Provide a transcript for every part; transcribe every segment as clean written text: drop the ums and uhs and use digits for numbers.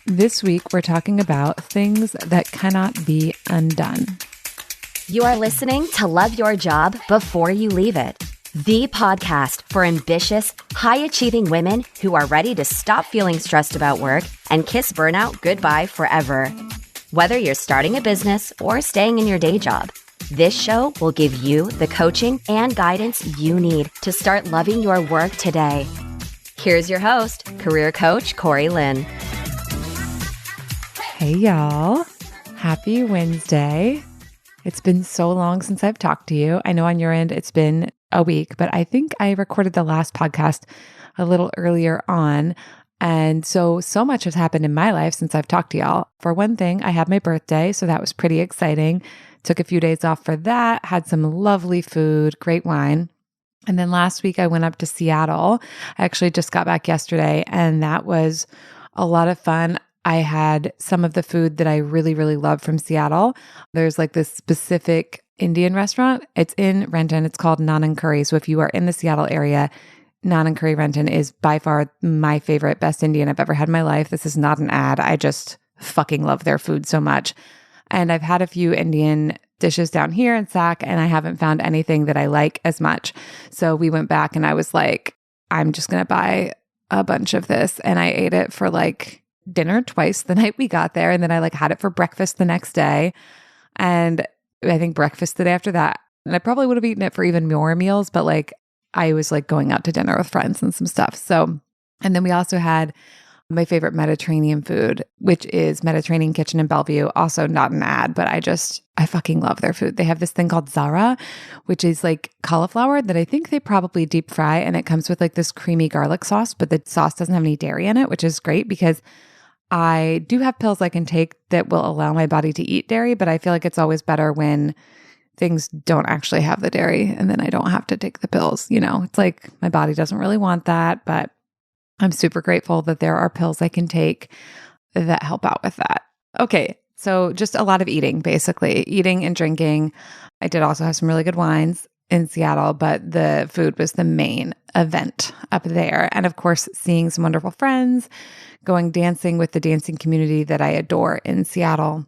This week, we're talking about things that cannot be undone. You are listening to Love Your Job Before You Leave It, the podcast for ambitious, high-achieving women who are ready to stop feeling stressed about work and kiss burnout goodbye forever. Whether you're starting a business or staying in your day job, this show will give you the coaching and guidance you need to start loving your work today. Here's your host, career coach Corey Lynn. Hey, y'all. Happy Wednesday. It's been so long since I've talked to you. I know on your end it's been a week, but I think I recorded the last podcast a little earlier on. And so much has happened in my life since I've talked to y'all. For one thing, I had my birthday, so that was pretty exciting. Took a few days off for that, had some lovely food, great wine. And then last week I went up to Seattle. I actually just got back yesterday, and that was a lot of fun. I had some of the food that I really, really love from Seattle. There's like this specific Indian restaurant. It's in Renton. It's called Naan Curry. So if you are in the Seattle area, Naan Curry Renton is by far my favorite, best Indian I've ever had in my life. This is not an ad. I just fucking love their food so much. And I've had a few Indian dishes down here in Sac, and I haven't found anything that I like as much. So we went back and I was like, I'm just going to buy a bunch of this. And I ate it for like dinner twice the night we got there. And then I had it for breakfast the next day. And I think breakfast the day after that. And I probably would have eaten it for even more meals, but I was going out to dinner with friends and some stuff. So, and then we also had my favorite Mediterranean food, which is Mediterranean Kitchen in Bellevue. Also not an ad, but I fucking love their food. They have this thing called Zara, which is cauliflower that I think they probably deep fry. And it comes with this creamy garlic sauce, but the sauce doesn't have any dairy in it, which is great because I do have pills I can take that will allow my body to eat dairy, but I feel like it's always better when things don't actually have the dairy and then I don't have to take the pills. It's like my body doesn't really want that, but I'm super grateful that there are pills I can take that help out with that. Okay, so just a lot of eating, basically. Eating and drinking. I did also have some really good wines in Seattle, but the food was the main event up there. And of course, seeing some wonderful friends, going dancing with the dancing community that I adore in Seattle,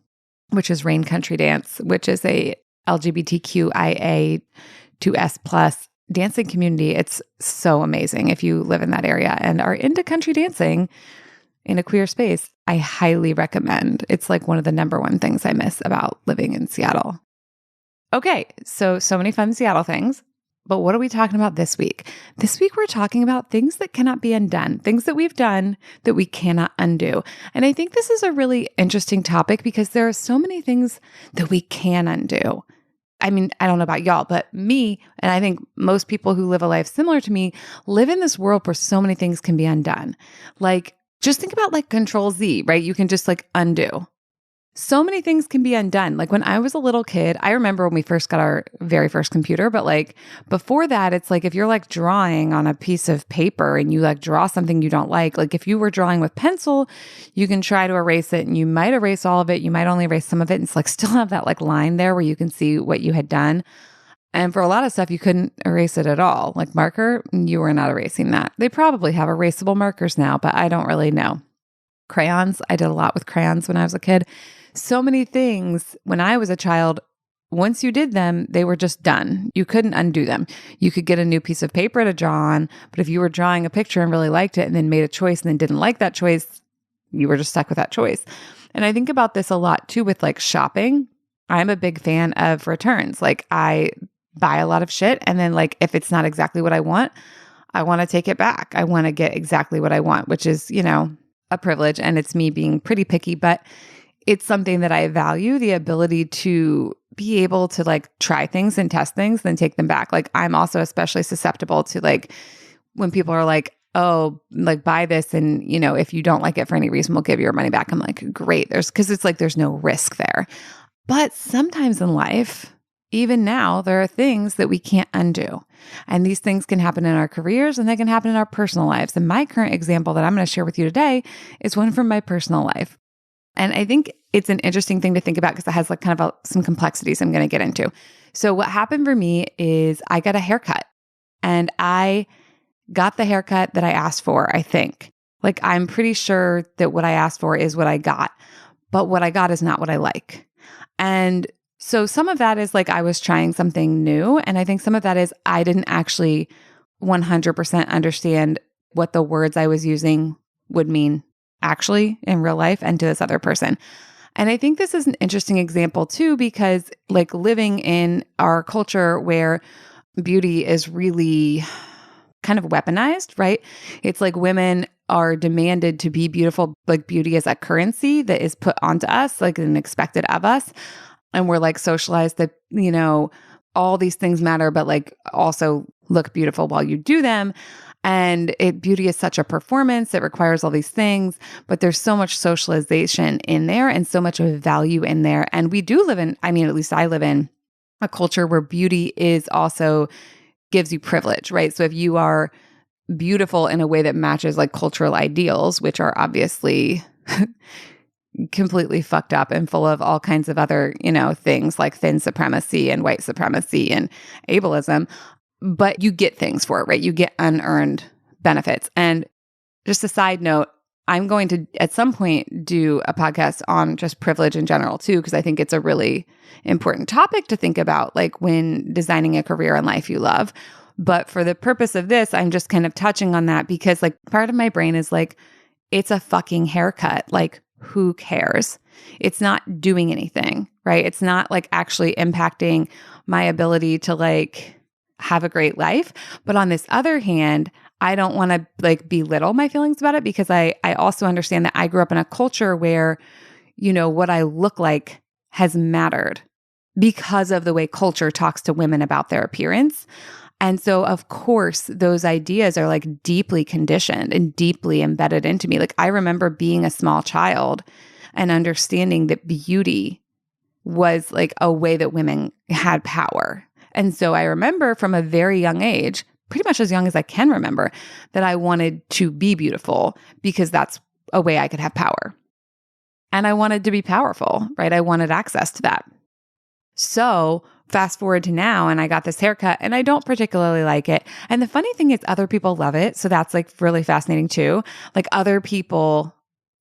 which is Rain Country Dance, which is a LGBTQIA2S+ dancing community. It's so amazing. If you live in that area and are into country dancing in a queer space, I highly recommend. It's one of the number one things I miss about living in Seattle. Okay, so many fun Seattle things. But what are we talking about this week? This week, we're talking about things that cannot be undone, things that we've done that we cannot undo. And I think this is a really interesting topic because there are so many things that we can undo. I mean, I don't know about y'all, but me, and I think most people who live a life similar to me, live in this world where so many things can be undone. Just think about Control Z, right? You can just undo. So many things can be undone. When I was a little kid, I remember when we first got our very first computer, but before that, it's if you're drawing on a piece of paper and you draw something you don't like if you were drawing with pencil, you can try to erase it and you might erase all of it. You might only erase some of it and still have that line there where you can see what you had done. And for a lot of stuff, you couldn't erase it at all. Marker, you were not erasing that. They probably have erasable markers now, but I don't really know. Crayons, I did a lot with crayons when I was a kid. So many things when I was a child, once you did them, they were just done. You couldn't undo them. You could get a new piece of paper to draw on, but if you were drawing a picture and really liked it and then made a choice and then didn't like that choice, you were just stuck with that choice. And I think about this a lot too with shopping. I'm a big fan of returns. I buy a lot of shit and then if it's not exactly what I want to take it back. I want to get exactly what I want, which is, a privilege, and it's me being pretty picky, but it's something that I value, the ability to be able to try things and test things, then take them back. I'm also especially susceptible to when people are oh, buy this and, if you don't like it for any reason, we'll give you your money back. I'm great. Because it's there's no risk there. But sometimes in life, even now, there are things that we can't undo. And these things can happen in our careers and they can happen in our personal lives. And my current example that I'm going to share with you today is one from my personal life. And I think it's an interesting thing to think about because it has some complexities I'm going to get into. So what happened for me is I got a haircut and I got the haircut that I asked for, I think. Like, I'm pretty sure that what I asked for is what I got, but what I got is not what I like. And so some of that is like I was trying something new. And I think some of that is I didn't actually 100% understand what the words I was using would mean actually in real life and to this other person. And I think this is an interesting example too, because like living in our culture where beauty is really kind of weaponized, right? It's like women are demanded to be beautiful, like beauty is a currency that is put onto us, like and expected of us. And we're like socialized that, all these things matter, but like also look beautiful while you do them. And beauty is such a performance. It requires all these things, but there's so much socialization in there and so much of value in there. And we do live in, at least I live in a culture where beauty is also gives you privilege, right? So if you are beautiful in a way that matches like cultural ideals, which are obviously completely fucked up and full of all kinds of other, things like thin supremacy and white supremacy and ableism, but you get things for it, right? You get unearned benefits. And just a side note, I'm going to at some point do a podcast on just privilege in general too, because I think it's a really important topic to think about, like when designing a career and life you love. But for the purpose of this, I'm just kind of touching on that because like part of my brain is like, it's a fucking haircut. Like, who cares? It's not doing anything, right? It's not like actually impacting my ability to like have a great life. But on this other hand, I don't want to like belittle my feelings about it because I also understand that I grew up in a culture where, what I look like has mattered because of the way culture talks to women about their appearance. And so, of course, those ideas are like deeply conditioned and deeply embedded into me. Like I remember being a small child and understanding that beauty was like a way that women had power. And so I remember from a very young age, pretty much as young as I can remember, that I wanted to be beautiful because that's a way I could have power. And I wanted to be powerful, right? I wanted access to that. So fast forward to now, and I got this haircut and I don't particularly like it. And the funny thing is other people love it. So that's like really fascinating too. Like other people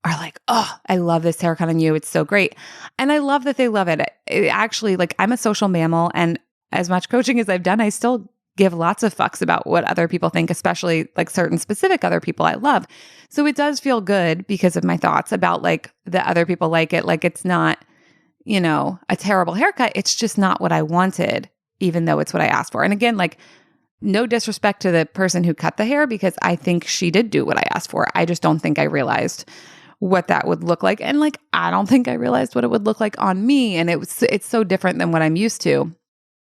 are like, oh, I love this haircut on you. It's so great. And I love that they love it. It actually, like I'm a social mammal, and as much coaching as I've done, I still give lots of fucks about what other people think, especially like certain specific other people I love. So it does feel good because of my thoughts about like the other people like it. Like it's not, a terrible haircut. It's just not what I wanted, even though it's what I asked for. And again, like no disrespect to the person who cut the hair because I think she did do what I asked for. I just don't think I realized what that would look like. And like, I don't think I realized what it would look like on me. And it's so different than what I'm used to.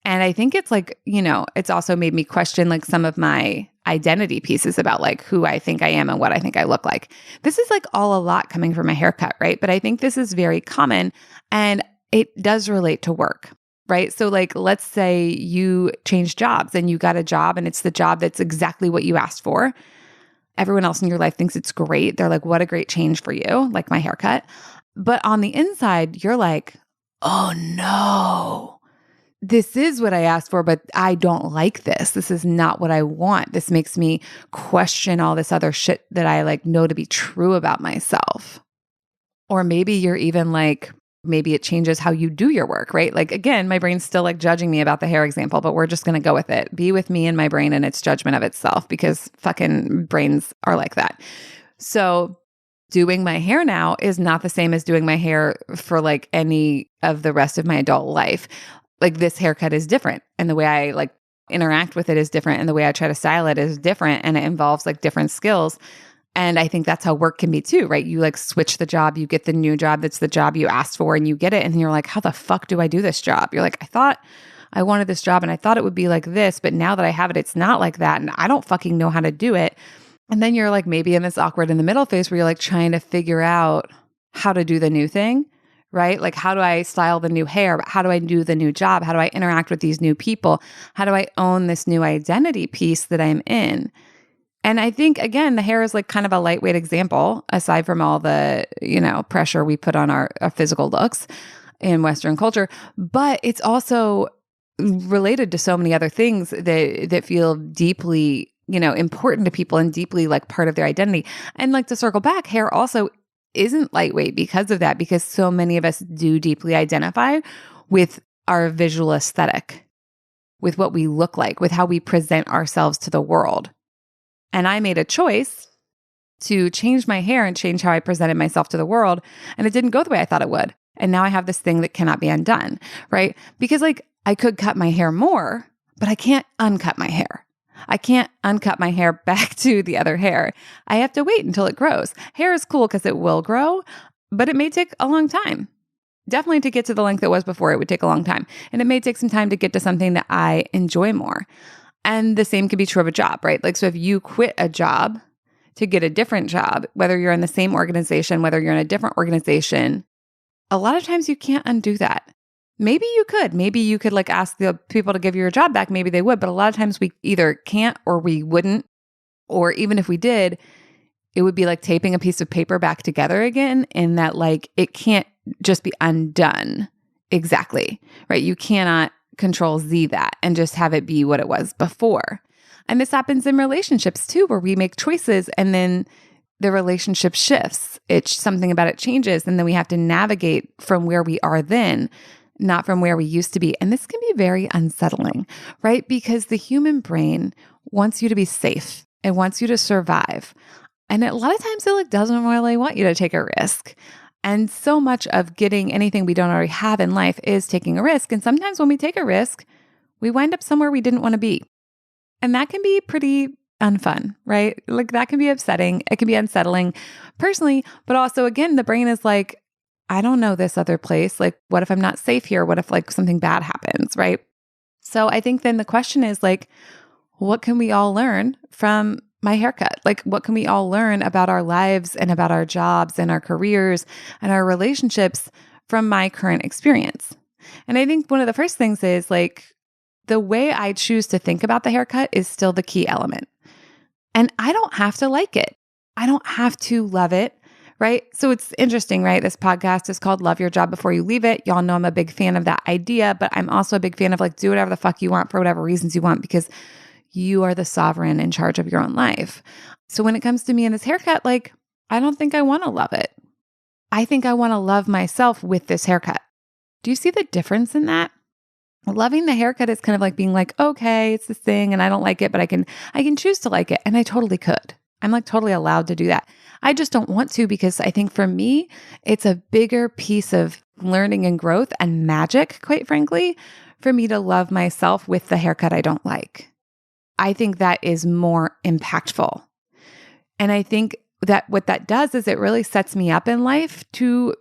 And I think it's like, it's also made me question like some of my identity pieces about like who I think I am and what I think I look like. This is like all a lot coming from a haircut, right? But I think this is very common and it does relate to work, right? So like, let's say you change jobs and you got a job and it's the job that's exactly what you asked for. Everyone else in your life thinks it's great. They're like, what a great change for you, like my haircut. But on the inside, you're like, oh no. This is what I asked for, but I don't like this. This is not what I want. This makes me question all this other shit that I like know to be true about myself. Or maybe you're even like, maybe it changes how you do your work, right? Like again, my brain's still like judging me about the hair example, but we're just going to go with it. Be with me and my brain and its judgment of itself because fucking brains are like that. So doing my hair now is not the same as doing my hair for like any of the rest of my adult life. Like this haircut is different and the way I like interact with it is different and the way I try to style it is different and it involves like different skills. And I think that's how work can be too, right? You like switch the job, you get the new job that's the job you asked for and you get it and then you're like, how the fuck do I do this job? You're like, I thought I wanted this job and I thought it would be like this, but now that I have it, it's not like that and I don't fucking know how to do it. And then you're like maybe in this awkward in the middle phase where you're like trying to figure out how to do the new thing. Right? Like, how do I style the new hair? How do I do the new job? How do I interact with these new people? How do I own this new identity piece that I'm in? And I think, again, the hair is like kind of a lightweight example, aside from all the, pressure we put on our physical looks in Western culture. But it's also related to so many other things that feel deeply important to people and deeply like part of their identity. And like to circle back, hair also isn't lightweight because of that, because so many of us do deeply identify with our visual aesthetic, with what we look like, with how we present ourselves to the world. And I made a choice to change my hair and change how I presented myself to the world. And it didn't go the way I thought it would. And now I have this thing that cannot be undone, right? Because like I could cut my hair more, but I can't uncut my hair. I can't uncut my hair back to the other hair. I have to wait until it grows. Hair is cool because it will grow, but it may take a long time. Definitely to get to the length it was before, it would take a long time. And it may take some time to get to something that I enjoy more. And the same could be true of a job, right? Like, so if you quit a job to get a different job, whether you're in the same organization, whether you're in a different organization, a lot of times you can't undo that. Maybe you could. Maybe you could like ask the people to give you your job back. Maybe they would. But a lot of times we either can't or we wouldn't. Or even if we did, it would be like taping a piece of paper back together again, in that like it can't just be undone exactly, right? You cannot Control Z that and just have it be what it was before. And this happens in relationships too, where we make choices and then the relationship shifts. Something about it changes. And then we have to navigate from where we are then, not from where we used to be. And this can be very unsettling, right? Because the human brain wants you to be safe. It wants you to survive. And a lot of times it like doesn't really want you to take a risk. And so much of getting anything we don't already have in life is taking a risk. And sometimes when we take a risk, we wind up somewhere we didn't want to be. And that can be pretty unfun, right? Like that can be upsetting. It can be unsettling personally, but also again, the brain is like, I don't know this other place. Like, what if I'm not safe here? What if like something bad happens, right? So I think then the question is like, what can we all learn from my haircut? Like, what can we all learn about our lives and about our jobs and our careers and our relationships from my current experience? And I think one of the first things is like, the way I choose to think about the haircut is still the key element. And I don't have to like it. I don't have to love it, right? So it's interesting, right? This podcast is called Love Your Job Before You Leave It. Y'all know I'm a big fan of that idea, but I'm also a big fan of like, do whatever the fuck you want for whatever reasons you want, because you are the sovereign in charge of your own life. So when it comes to me and this haircut, like, I don't think I want to love it. I think I want to love myself with this haircut. Do you see the difference in that? Loving the haircut is kind of like being like, okay, it's this thing and I don't like it, but I can choose to like it. And I totally could. I'm like totally allowed to do that. I just don't want to, because I think for me, it's a bigger piece of learning and growth and magic, quite frankly, for me to love myself with the haircut I don't like. I think that is more impactful. And I think that what that does is it really sets me up in life to,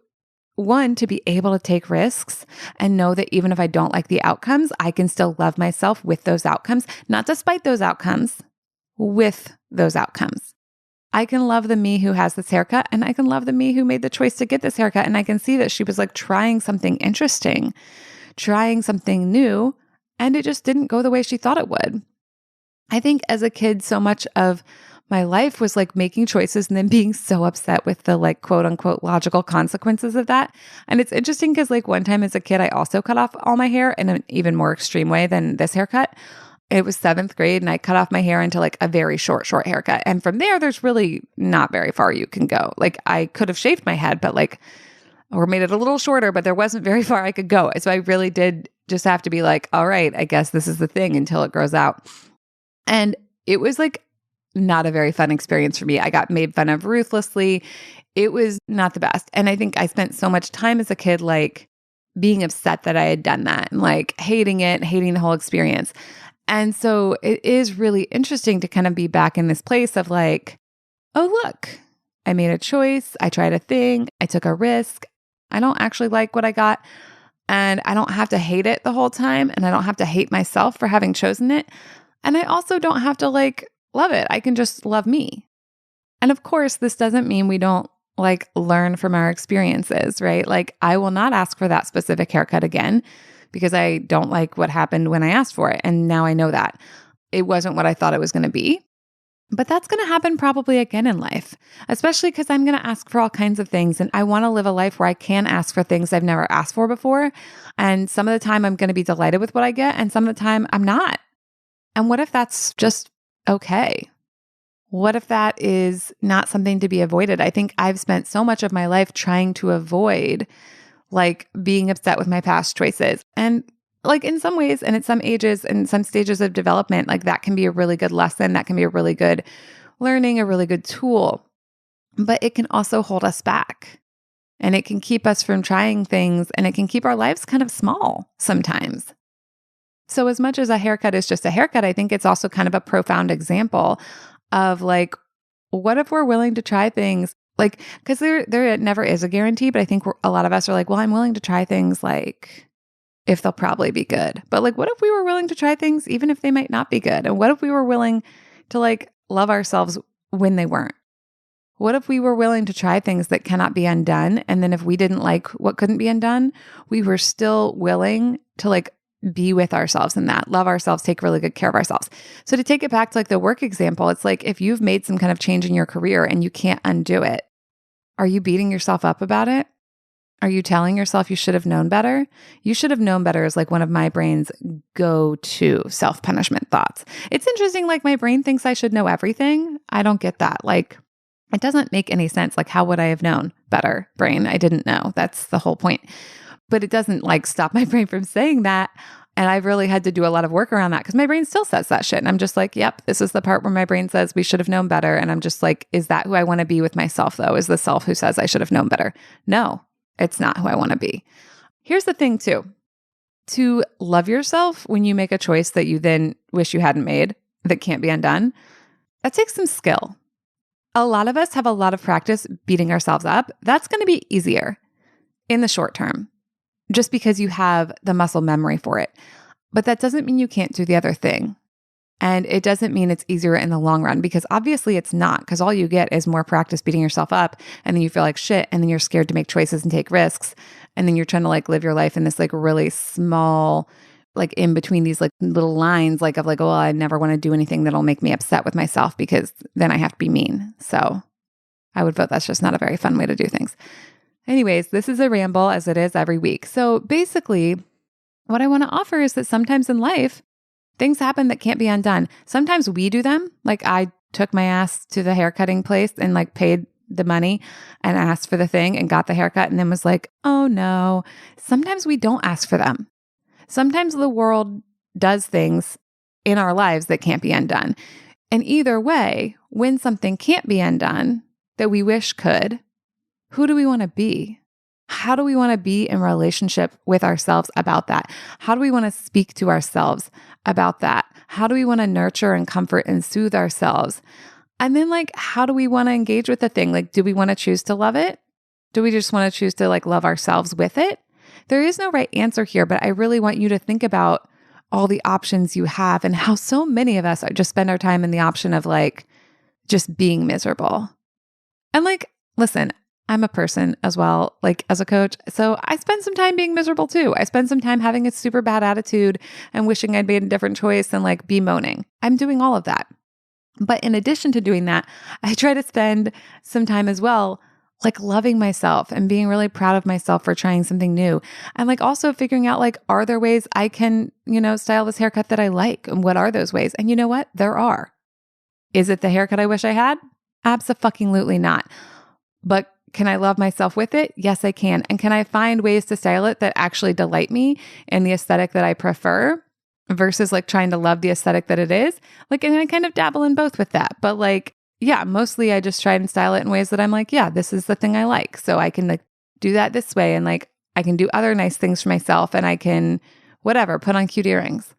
one, to be able to take risks and know that even if I don't like the outcomes, I can still love myself with those outcomes, not despite those outcomes, with those outcomes. I can love the me who has this haircut, and I can love the me who made the choice to get this haircut. And I can see that she was like trying something interesting, trying something new, and it just didn't go the way she thought it would. I think as a kid, so much of my life was like making choices and then being so upset with the like quote unquote logical consequences of that. And it's interesting because like one time as a kid, I also cut off all my hair in an even more extreme way than this haircut. It was 7th grade and I cut off my hair into like a very short haircut. And from there, there's really not very far you can go. Like I could have shaved my head, but like, or made it a little shorter, but there wasn't very far I could go. So I really did just have to be like, all right, I guess this is the thing until it grows out. And it was like not a very fun experience for me. I got made fun of ruthlessly. It was not the best. And I think I spent so much time as a kid, like being upset that I had done that and like hating it, hating the whole experience. And so it is really interesting to kind of be back in this place of like, oh, look, I made a choice. I tried a thing. I took a risk. I don't actually like what I got. And I don't have to hate it the whole time. And I don't have to hate myself for having chosen it. And I also don't have to like love it. I can just love me. And of course, this doesn't mean we don't like learn from our experiences, right? Like I will not ask for that specific haircut again because I don't like what happened when I asked for it. And now I know that it wasn't what I thought it was going to be. But that's going to happen probably again in life, especially because I'm going to ask for all kinds of things. And I want to live a life where I can ask for things I've never asked for before. And some of the time I'm going to be delighted with what I get. And some of the time I'm not. And what if that's just okay? What if that is not something to be avoided? I think I've spent so much of my life trying to avoid like being upset with my past choices. And like in some ways and at some ages and some stages of development, like that can be a really good lesson. That can be a really good learning, a really good tool. But it can also hold us back and it can keep us from trying things and it can keep our lives kind of small sometimes. So as much as a haircut is just a haircut, I think it's also kind of a profound example of like, what if we're willing to try things? Like, because there never is a guarantee, but I think a lot of us are like, well, I'm willing to try things like if they'll probably be good. But like, what if we were willing to try things even if they might not be good? And what if we were willing to like love ourselves when they weren't? What if we were willing to try things that cannot be undone? And then if we didn't like what couldn't be undone, we were still willing to like be with ourselves in that, love ourselves, take really good care of ourselves. So to take it back to like the work example, it's like if you've made some kind of change in your career and you can't undo it, are you beating yourself up about it? Are you telling yourself you should have known better? You should have known better is like one of my brain's go-to self-punishment thoughts. It's interesting, like my brain thinks I should know everything. I don't get that. Like, it doesn't make any sense. Like, how would I have known better, brain? I didn't know. That's the whole point. But it doesn't like stop my brain from saying that. And I've really had to do a lot of work around that because my brain still says that shit. And I'm just like, yep, this is the part where my brain says we should have known better. And I'm just like, is that who I want to be with myself though? Is the self who says I should have known better? No, it's not who I want to be. Here's the thing too. To love yourself when you make a choice that you then wish you hadn't made, that can't be undone, that takes some skill. A lot of us have a lot of practice beating ourselves up. That's going to be easier in the short term, just because you have the muscle memory for it. But that doesn't mean you can't do the other thing. And it doesn't mean it's easier in the long run, because obviously it's not, because all you get is more practice beating yourself up. And then you feel like shit. And then you're scared to make choices and take risks. And then you're trying to like live your life in this like really small, like in between these like little lines, like of like, oh, I never want to do anything that'll make me upset with myself because then I have to be mean. So I would vote that's just not a very fun way to do things. Anyways, this is a ramble as it is every week. So basically, what I want to offer is that sometimes in life, things happen that can't be undone. Sometimes we do them. Like I took my ass to the haircutting place and like paid the money and asked for the thing and got the haircut and then was like, oh no. Sometimes we don't ask for them. Sometimes the world does things in our lives that can't be undone. And either way, when something can't be undone that we wish could, who do we want to be? How do we want to be in relationship with ourselves about that? How do we want to speak to ourselves about that? How do we want to nurture and comfort and soothe ourselves? And then like, how do we want to engage with the thing? Like, do we want to choose to love it? Do we just want to choose to like love ourselves with it? There is no right answer here, but I really want you to think about all the options you have and how so many of us just spend our time in the option of like just being miserable. And like, listen, I'm a person as well, like as a coach. So I spend some time being miserable too. I spend some time having a super bad attitude and wishing I'd made a different choice and like bemoaning. I'm doing all of that. But in addition to doing that, I try to spend some time as well like loving myself and being really proud of myself for trying something new. And like also figuring out like, are there ways I can, style this haircut that I like? And what are those ways? And you know what? There are. Is it the haircut I wish I had? Abso-fucking-lutely not. But can I love myself with it? Yes, I can. And can I find ways to style it that actually delight me in the aesthetic that I prefer versus like trying to love the aesthetic that it is? Like, and I kind of dabble in both with that. But like, yeah, mostly I just try and style it in ways that I'm like, yeah, this is the thing I like. So I can like do that this way. And like, I can do other nice things for myself and I can, whatever, put on cute earrings.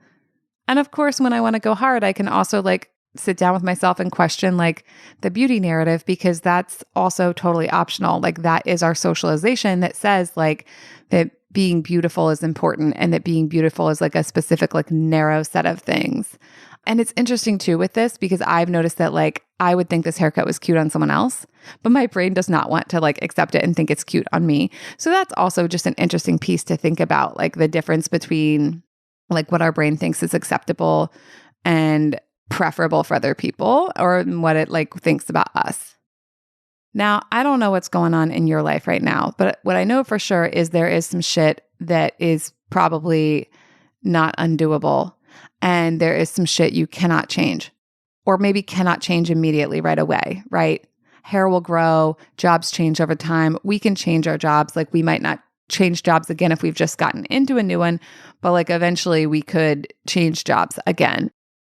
And of course, when I want to go hard, I can also like sit down with myself and question like the beauty narrative, because that's also totally optional. Like that is our socialization that says like that being beautiful is important and that being beautiful is like a specific, like narrow set of things. And it's interesting too with this, because I've noticed that like I would think this haircut was cute on someone else, but my brain does not want to like accept it and think it's cute on me. So that's also just an interesting piece to think about, like the difference between like what our brain thinks is acceptable and preferable for other people, or what it like thinks about us. Now, I don't know what's going on in your life right now, but what I know for sure is there is some shit that is probably not undoable. And there is some shit you cannot change or maybe cannot change immediately right away, right? Hair will grow, jobs change over time. We can change our jobs. Like we might not change jobs again if we've just gotten into a new one, but like eventually we could change jobs again.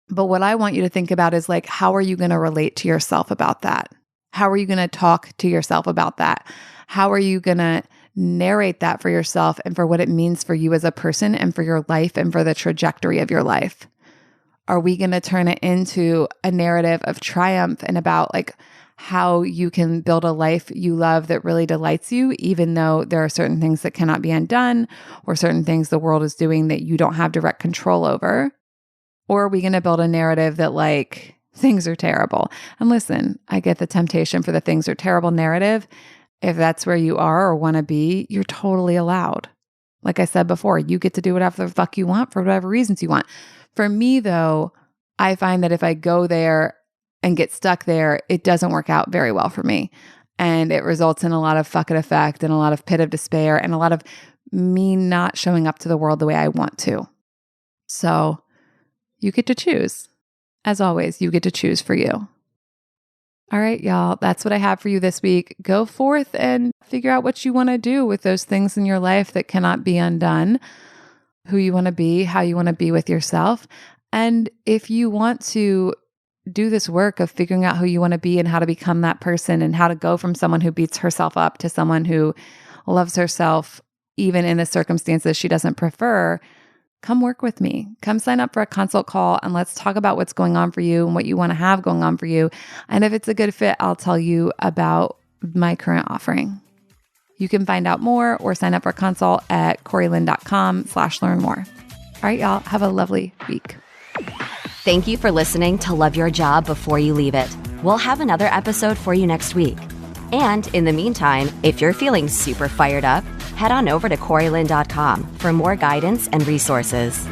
But what I want you to think about is like, how are you going to relate to yourself about that? How are you going to talk to yourself about that? How are you going to narrate that for yourself and for what it means for you as a person and for your life and for the trajectory of your life? Are we going to turn it into a narrative of triumph and about like how you can build a life you love that really delights you, even though there are certain things that cannot be undone or certain things the world is doing that you don't have direct control over? Or are we going to build a narrative that like things are terrible? And listen, I get the temptation for the things are terrible narrative. If that's where you are or want to be, you're totally allowed. Like I said before, you get to do whatever the fuck you want for whatever reasons you want. For me though, I find that if I go there and get stuck there, it doesn't work out very well for me. And it results in a lot of fuck it effect and a lot of pit of despair and a lot of me not showing up to the world the way I want to. So you get to choose. As always, you get to choose for you. All right, y'all, that's what I have for you this week. Go forth and figure out what you want to do with those things in your life that cannot be undone, who you want to be, how you want to be with yourself. And if you want to do this work of figuring out who you want to be and how to become that person and how to go from someone who beats herself up to someone who loves herself, even in the circumstances she doesn't prefer, come work with me. Come sign up for a consult call and let's talk about what's going on for you and what you want to have going on for you. And if it's a good fit, I'll tell you about my current offering. You can find out more or sign up for a consult at CoreyLynn.com/learn more. All right, y'all, have a lovely week. Thank you for listening to Love Your Job Before You Leave It. We'll have another episode for you next week. And in the meantime, if you're feeling super fired up, head on over to CoreyLynn.com for more guidance and resources.